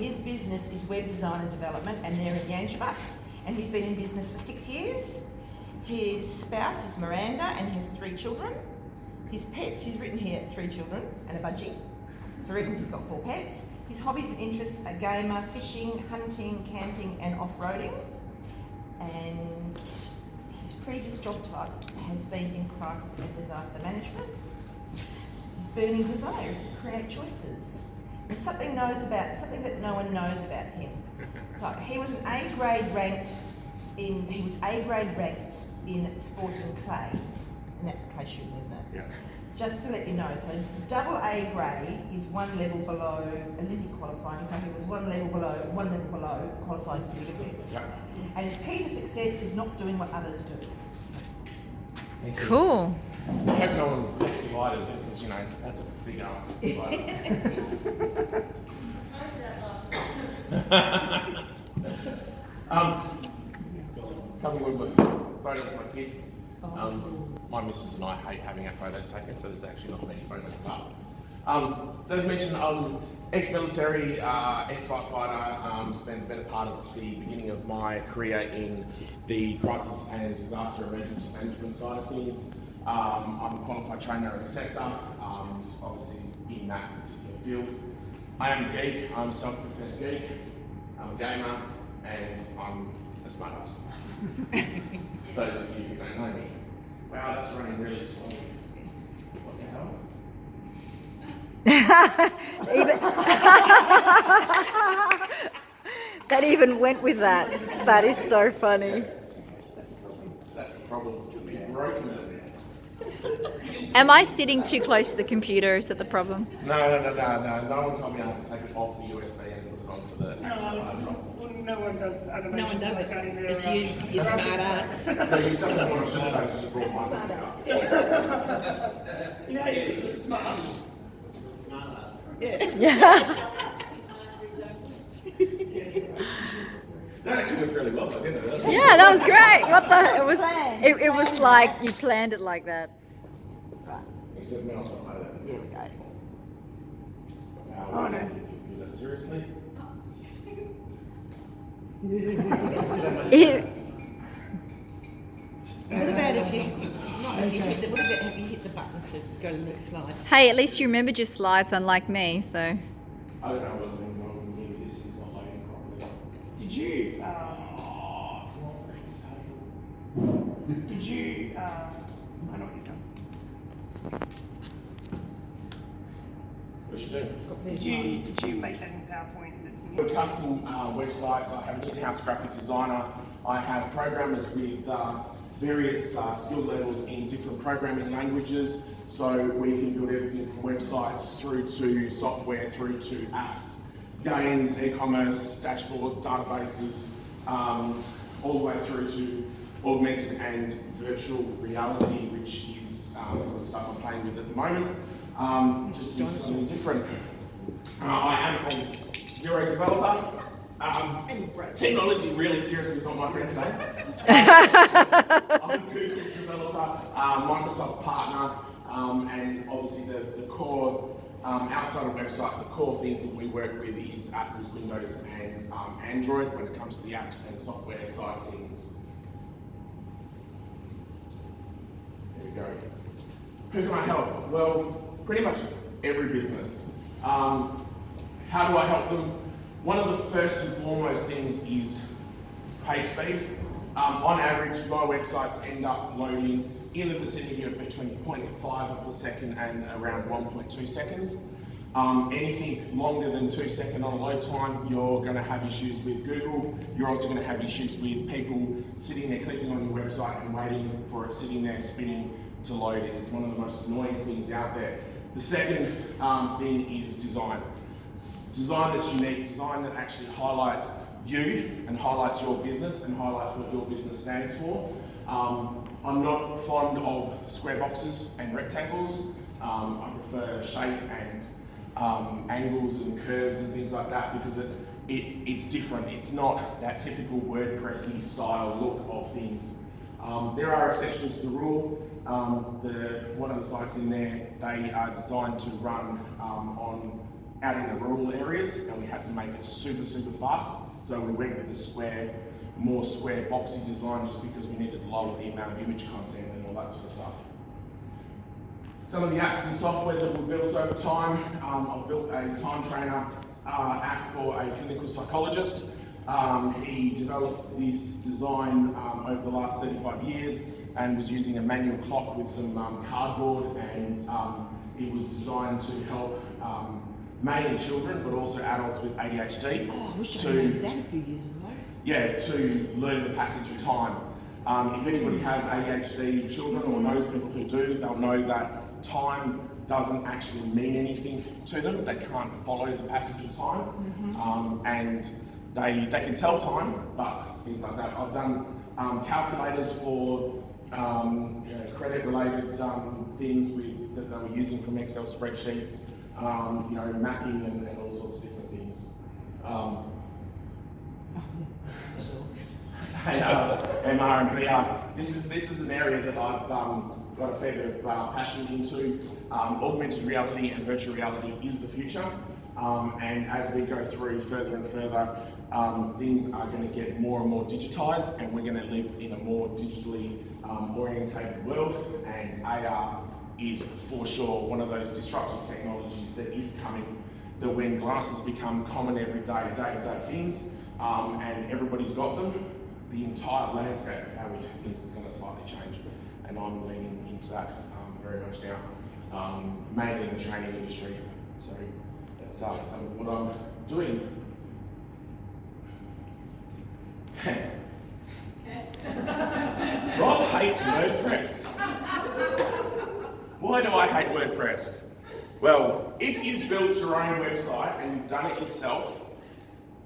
his business is web design and development, and they're in Yangebuck, and he's been in business for 6 years. His spouse is Miranda, and he has 3 children. His pets, he's written here, 3 children and a budgie. So he reckons he's got 4 pets. His hobbies and interests are gamer, fishing, hunting, camping and off-roading. And his previous job types has been in crisis and disaster management. His burning desire is to create choices. And something that no one knows about him. So he was an A grade ranked in sport and clay. And that's clay shooting, isn't it? Yeah. Just to let you know, so double A grade is 1 level below Olympic qualifying, so he was 1 level below qualifying for the Olympics. Yeah. And his key to success is not doing what others do. Cool. I hope no one gets sliders in, because, you know, that's a big ass slider. Couple of photos of my kids. My missus and I hate having our photos taken, so there's actually not many photos of us. So as mentioned, ex-military, ex-firefighter, spent the better part of the beginning of my career in the crisis and disaster emergency management side of things. I'm a qualified trainer and assessor, obviously in that particular field. I am a geek, I'm a self-professed geek, I'm a gamer, and I'm a smartass. Those of you who don't know me. Wow, that's running really slowly. What the hell? That even went with that. That is so funny. That's the problem. You've broken it. Am I sitting too close to the computer? Is that the problem? No. No one told me I had to take it off the USB and put it onto the actual laptop. No one does. I don't know. No one does it. Either, It's you smart ass. So you tell me what I should have just brought my phone up. You know how you're smart. Yeah. That actually went really well, though, didn't it? Yeah, that was great. What the? It was like you planned it like that. Except now it's not like that. There we go. Wow, Oh, no. Computer, seriously? What about if you hit the button to go to the next slide? Hey, at least you remembered your slides, unlike me. So. I don't know what's been wrong with me. This is not loading properly. Did you? Did you? I know what you've done. What should do? Did you make that in PowerPoint? That's in For custom websites, I have an in-house graphic designer. I have programmers with various skill levels in different programming languages, so we can build everything from websites through to software, through to apps, games, e-commerce, dashboards, databases, all the way through to augmented and virtual reality, which is some of the stuff I'm playing with at the moment. Just do something different. I am a Zero developer. Technology really seriously is not my friend today. I'm a Google developer, Microsoft partner, and obviously the core, outside of the website, the core things that we work with is Apple's Windows and Android when it comes to the app and software side of things. There we go. Who can I help? Well, pretty much every business. How do I help them? One of the first and foremost things is page speed. On average, my websites end up loading in the vicinity of between 0.5 of a second and around 1.2 seconds. Anything longer than 2 seconds on a load time, you're going to have issues with Google. You're also going to have issues with people sitting there clicking on your website and waiting for it sitting there spinning to load. It's one of the most annoying things out there. The second thing is design. Design that's unique, design that actually highlights you and highlights your business and highlights what your business stands for. I'm not fond of square boxes and rectangles. I prefer shape and angles and curves and things like that because it's different. It's not that typical WordPressy style look of things. There are exceptions to the rule. One of the sites in there, they are designed to run on out in the rural areas, and we had to make it super, super fast. So we went with the more square boxy design just because we needed to lower the amount of image content and all that sort of stuff. Some of the apps and software that we built over time, I've built a time trainer app for a clinical psychologist. He developed this design over the last 35 years and was using a manual clock with some cardboard, and it was designed to help mainly children but also adults with ADHD. Oh, I wish I knew that a few years ago. Yeah, to learn the passage of time. If anybody has ADHD children or knows people who do, they'll know that time doesn't actually mean anything to them. They can't follow the passage of time, and they can tell time, but things like that. I've done calculators for credit-related things that they were using from Excel spreadsheets, mapping and all sorts of different things. MR and VR. This is an area that I've got a fair bit of passion into. Augmented reality and virtual reality is the future, and as we go through further and further, things are going to get more and more digitised, and we're going to live in a more digitally orientated world, and AR is for sure one of those disruptive technologies that is coming, that when glasses become common everyday, day-to-day things, and everybody's got them, the entire landscape of how we do things is going to slightly change, and I'm leaning into that very much now, mainly in the training industry. So that's some of what I'm doing. Rob hates WordPress. Why do I hate WordPress? Well, if you built your own website and you've done it yourself,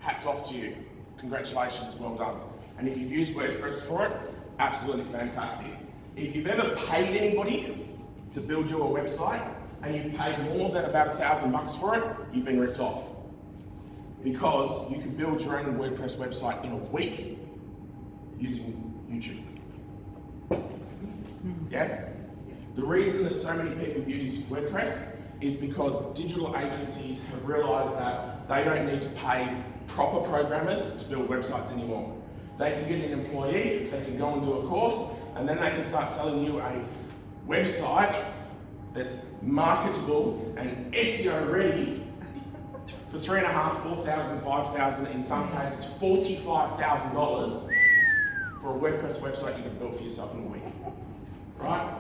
hats off to you. Congratulations, well done. And if you've used WordPress for it, absolutely fantastic. If you've ever paid anybody to build your website and you've paid more than about $1,000 for it, you've been ripped off. Because you can build your own WordPress website in a week using YouTube. Yeah? The reason that so many people use WordPress is because digital agencies have realised that they don't need to pay proper programmers to build websites anymore. They can get an employee, they can go and do a course, and then they can start selling you a website that's marketable and SEO ready for $3,500, $4,000, $5,000, in some cases $45,000 for a WordPress website you can build for yourself in a week. Right?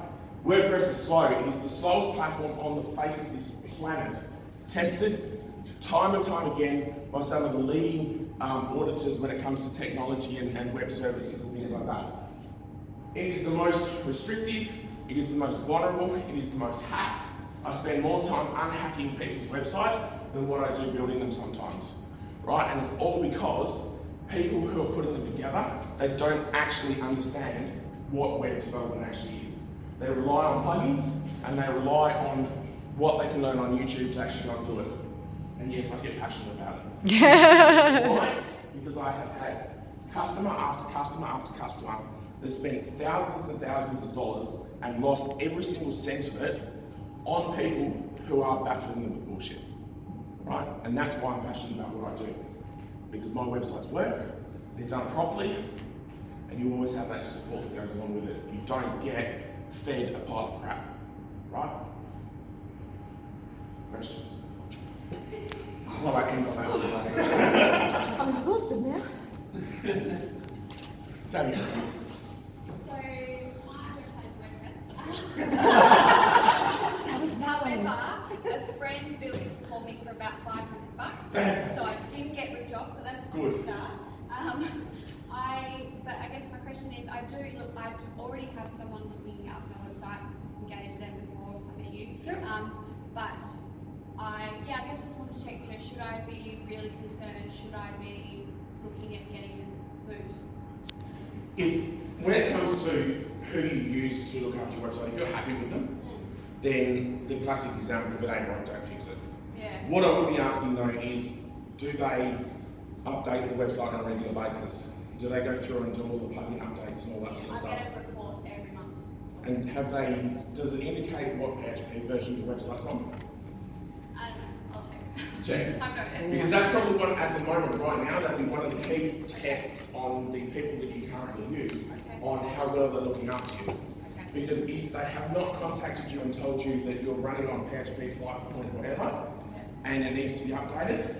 WordPress is slow. It is the slowest platform on the face of this planet. Tested time and time again by some of the leading auditors when it comes to technology and web services and things like that. It is the most restrictive, it is the most vulnerable, it is the most hacked. I spend more time unhacking people's websites than what I do building them sometimes. Right? And it's all because people who are putting them together, they don't actually understand what web development actually is. They rely on plugins and they rely on what they can learn on YouTube to actually not do it. And yes, I get passionate about it. Why? Because I have had customer after customer after customer that spent thousands and thousands of dollars and lost every single cent of it on people who are baffling them with bullshit. Right? And that's why I'm passionate about what I do. Because my websites work, they're done properly, and you always have that support that goes along with it. You don't get fed a pile of crap. Right? Questions? Well, I end on that one. I'm exhausted now. Sammy. So, my website's WordPress. That was that one. However, a friend built it for me for about $500. Fantastic. So I didn't get ripped off, so that's a Good. good start. But I guess my question is, I already have someone looking after my website, engaged them before I met you. Yep. But I guess I just want to check, should I be really concerned? Should I be looking at getting it moved? When it comes to who you use to look after your website, if you're happy with them, then the classic example, if it ain't broke, don't fix it. Yeah. What I would be asking though is, do they update the website on a regular basis? Do they go through and do all the plugin updates and all that sort of I stuff? get a report every month. And does it indicate what PHP version your website's on? I don't know, I'll check. Check. I've noted. Because that's probably one at the moment, right now, that'd be one of the key tests on the people that you currently use Okay. on how well they're looking after you. Okay. Because if they have not contacted you and told you that you're running on PHP 5 point whatever, Yeah. and it needs to be updated,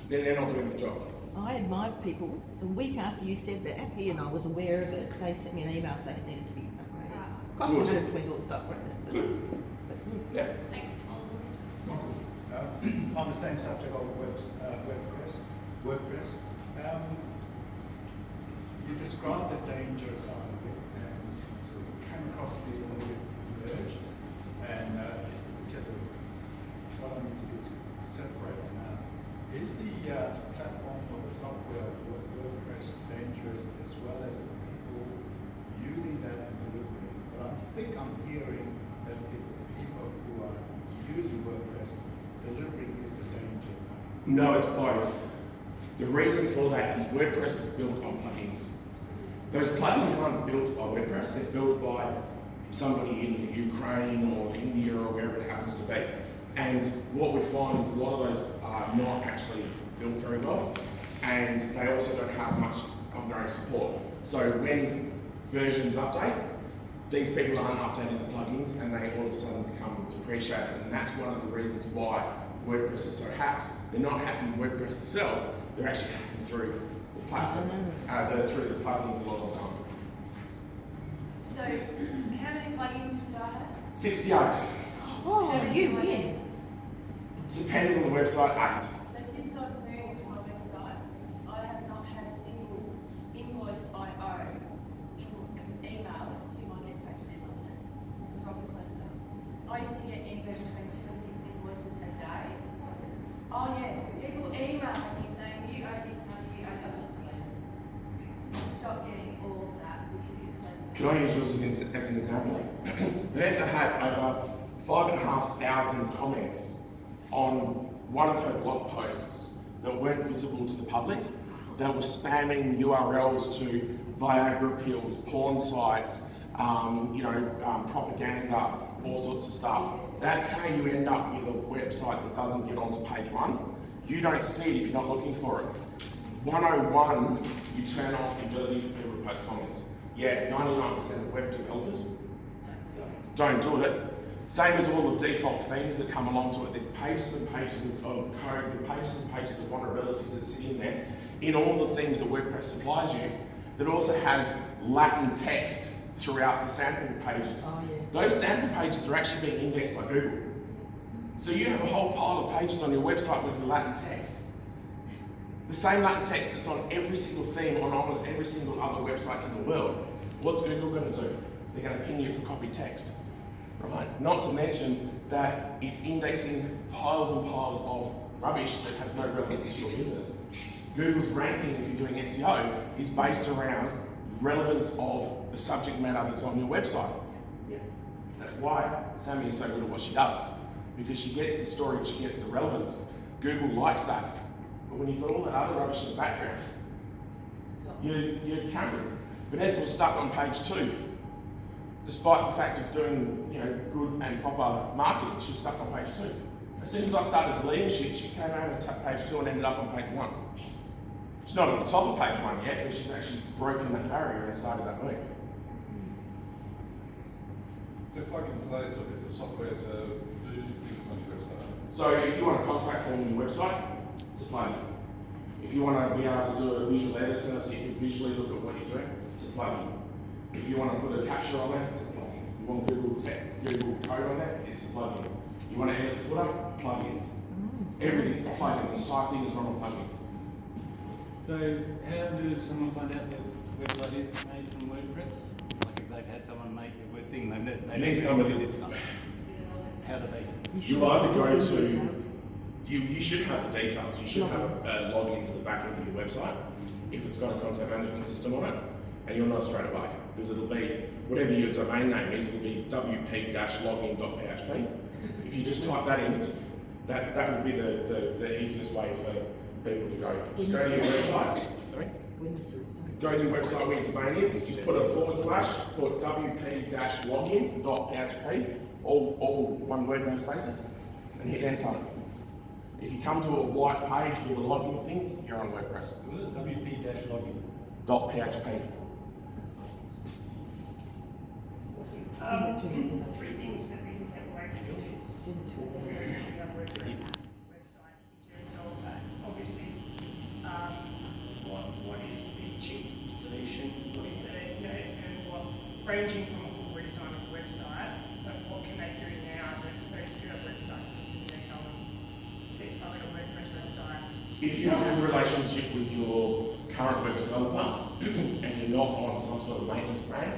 then they're not doing the job. I had my people, a week after you said that, he and I was aware of it, they sent me an email saying it needed to be upgraded. Ah. Cost me Good. $120 to upgrade it. But, Good. Yeah. Thanks. On the same subject of WordPress, you described the danger side of it and sort of came across to be a little bit merged, and just what I need to do is separate them out. Is the platform or the software WordPress dangerous as well as the people using that and delivering? But I think I'm hearing that is the people who are using WordPress delivering is the danger. No, it's both. The reason for that is WordPress is built on plugins. Those plugins aren't built by WordPress, they're built by somebody in the Ukraine or India or wherever it happens to be. And what we find is a lot of those are not actually built very well, and they also don't have much ongoing support. So when versions update, these people aren't updating the plugins and they all of a sudden become depreciated, and that's one of the reasons why WordPress is so hacked. They're not hacking WordPress itself, they're actually hacking through the platform, through the plugins a lot of the time. So, how many plugins do I have? 68. oh, how do you win? Depends on the website, 8. So, since I've moved my website, I have not had a single invoice I owe emailed to my get page email address. It's Robert Clinton. I used to get anywhere between 2 and 6 invoices a day. Oh yeah, people email me saying you owe this money, you owe. I just stopped getting all of that because he's claimed. Can I use yours as an example? Vanessa had over 5,500 comments on one of her blog posts that weren't visible to the public, that were spamming URLs to Viagra pills, porn sites, propaganda, all sorts of stuff. That's how you end up with a website that doesn't get onto page 1. You don't see it if you're not looking for it. 101, you turn off the ability for people to post comments. Yeah, 99% of web developers don't do it. Same as all the default themes that come along to it. There's pages and pages of code, pages and pages of vulnerabilities that sit in there. In all the things that WordPress supplies you, that also has Latin text throughout the sample pages. Oh, yeah. Those sample pages are actually being indexed by Google. So you have a whole pile of pages on your website with Latin text. The same Latin text that's on every single theme on almost every single other website in the world. What's Google going to do? They're going to ping you for copied text, right? Not to mention that it's indexing piles and piles of rubbish that has no relevance to your business. Google's ranking, if you're doing SEO, is based around relevance of the subject matter that's on your website. Yeah. That's why Sammy is so good at what she does, because she gets the story, she gets the relevance. Google likes that. But when you've got all that other rubbish in the background, you're counting. Vanessa was stuck on page 2, despite the fact of doing good and proper marketing. She was stuck on page 2. As soon as I started deleting shit, she came over to page 2 and ended up on page 1. She's not at the top of page 1 yet, but she's actually broken that barrier and started that move. So plugins today, so it's a software to do things on your website. So if you want a contact form on your website, it's a plugin. If you want to be able to do a visual editor so you can visually look at what you're doing, it's a plugin. If you want to put a capture on there, it's a plugin. You want Google code on there, it's a plugin. You want to edit the footer, plugin. Everything is a plugin. The entire thing is run on plugins. So how does someone find out that the website is made from WordPress? Like if they've had someone make a web thing, they need somebody. this stuff. How do they? You either go to, you should have the details. You should have a login to the back end of your website if it's got a content management system on it, and you'll know straight away, because it'll be, whatever your domain name is, it'll be wp-login.php. If you just type that in, that would be the easiest way for people to go. Just go to your website. Sorry? Go to your website where your domain is, just put a /, put wp-login.php, all one word, no spaces, and hit enter. If you come to a white page with a login thing, you're on WordPress. WP-login. .php. Three things that we can take away from this is WordPress websites in terms of obviously what is the cheap solution, what is the and what ranging from a full redesign of the website, but what can they do now that those who have websites and they tell them I've got a WordPress website. If you have a good relationship with your current web developer and you're not on some sort of maintenance plan,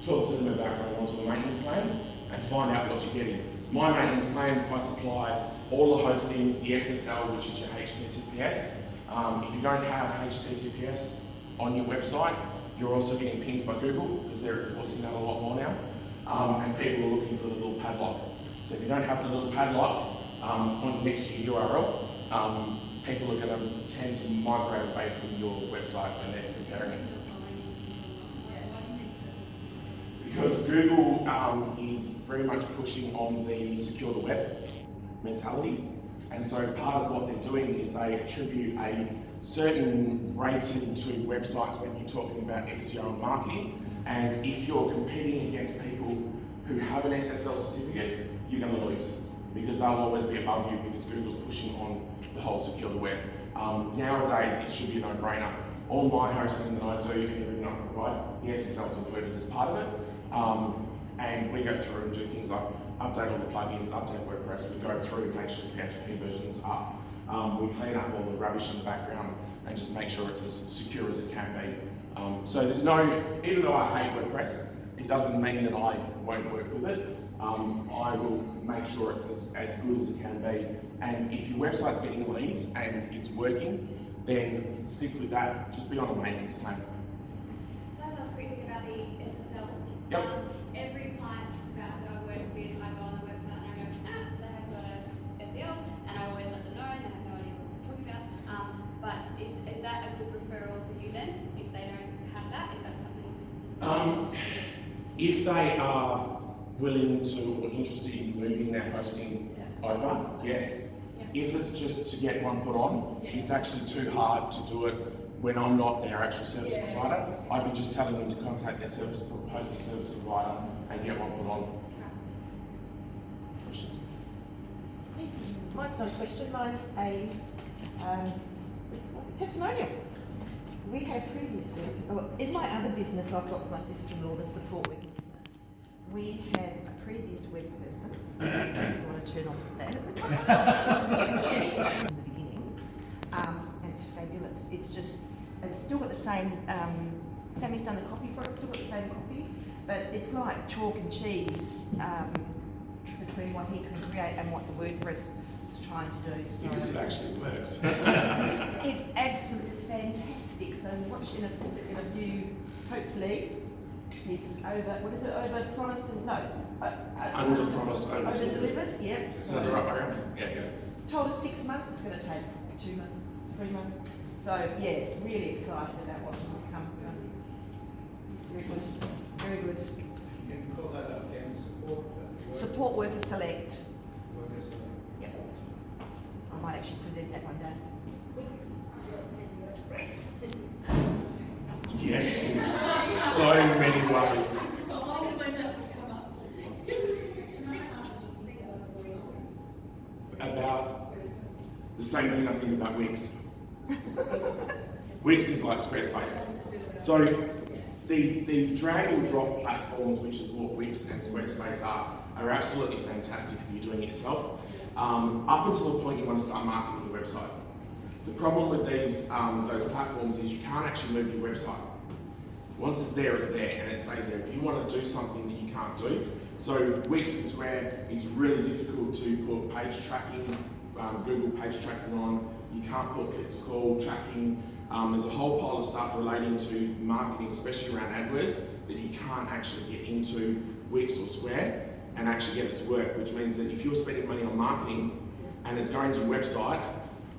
talk to them about going onto a maintenance plan and find out what you're getting. My maintenance plans, I supply all the hosting, the SSL, which is your HTTPS. If you don't have HTTPS on your website, you're also getting pinged by Google because they're enforcing that a lot more now. And people are looking for the little padlock. So if you don't have the little padlock on next to your URL, people are going to tend to migrate away from your website when they're comparing it. Because Google is very much pushing on the secure the web mentality, and so part of what they're doing is they attribute a certain rating to websites when you're talking about SEO and marketing, and if you're competing against people who have an SSL certificate, you're going to lose, because they'll always be above you because Google's pushing on the whole secure the web. Nowadays, it should be a no-brainer. All my hosting that I do and everything I provide, the SSL is included as part of it. And we go through and do things like update all the plugins, update WordPress. We go through and make sure the PHP version's up. We clean up all the rubbish in the background and just make sure it's as secure as it can be. So there's no, even though I hate WordPress, it doesn't mean that I won't work with it. I will make sure it's as good as it can be. And if your website's getting leads and it's working, then stick with that. Just be on a maintenance plan. That sounds great thing about the SSL. Yep. Every client just about that I work with, I go on the website and I go, they have got a SEL, and I always let them know, and they have no idea what we're talking about. But is that a good referral for you then? If they don't have that, is that something? If they are willing to or interested in moving their hosting over, yes. If it's just to get one put on, it's actually too hard to do it when I'm not their actual service provider. I'd be just telling them to contact their hosting service provider and get one put on. Questions? Mine's not a question, mine's a testimonial. We had previously, in my other business, I've got my sister-in-law, the support working business. We had a previous web person. I want to turn off that in the beginning, and it's fabulous. It's just, it's still got the same. Sammy's done the copy for it. It's still got the same copy, but it's like chalk and cheese between what he can create and what the WordPress was trying to do. So because it actually works. it's absolutely fantastic. So watch in a few, hopefully. He's over promised and Under promised, over delivered, yeah. Is that the right way around? Yeah. Told us 6 months, it's going to take 2 months, 3 months. So yeah, really excited about watching this come. So very good, very good. You can call that out again, Support worker select. worker select. Yep. I might actually present that one day. Yes, in so many ways. About the same thing I think about Wix. Wix is like Squarespace. So the drag and drop platforms, which is what Wix and Squarespace are absolutely fantastic if you're doing it yourself. Up until the point you want to start marketing your website. The problem with these those platforms is you can't actually move your website. Once it's there, and it stays there. If you want to do something that you can't do, so Wix and Square is really difficult to put page tracking, Google page tracking on. You can't put click-to-call tracking. There's a whole pile of stuff relating to marketing, especially around AdWords, that you can't actually get into Wix or Square and actually get it to work, which means that if you're spending money on marketing and it's going to your website,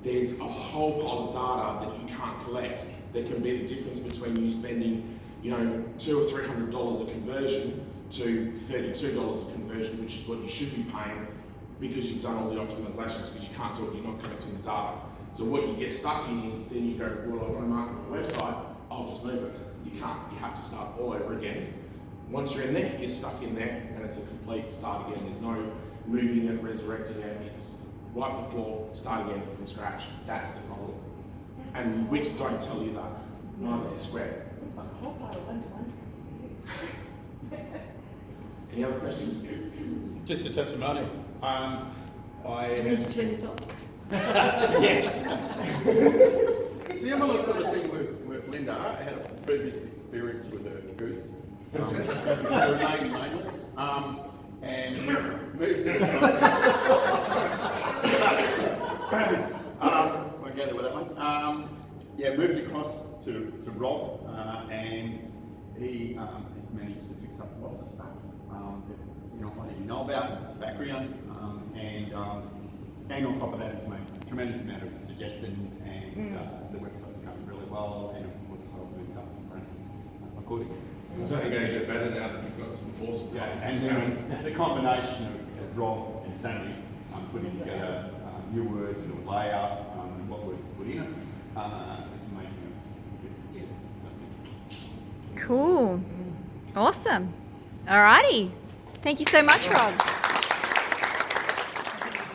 there's a whole pile of data that you can't collect that can be the difference between you spending, $200 or $300 a conversion to $32 a conversion, which is what you should be paying because you've done all the optimizations, because you can't do it, you're not collecting the data. So what you get stuck in is then you go, well, I want to market my website, I'll just move it. You can't, you have to start all over again. Once you're in there, you're stuck in there, and it's a complete start again. There's no moving it, resurrecting it. It's wipe the floor, start again from scratch. That's the problem. And Wix don't tell you that, neither does Square. It's like a whole pile of one-to-ones. Any other questions? Just a testimonial. Do we need to turn this off? Yes. Similar sort of thing with Linda. I had a previous experience with a goose. To remain nameless. And moved it across. Won't go there with that one. Yeah, moved across to Rob, and he has managed to fix up lots of stuff that you're not letting you know about, background, and on top of that, it's made a tremendous amount of suggestions, and the website's going really well, and of course, I've moved up rankings accordingly. It's only going to get better now that you've got some awesome And then the combination of Rob and Sammy putting together new words and a layout and what words to put in it is making a difference. So, Cool. Awesome. Alrighty. Thank you so much, Rob.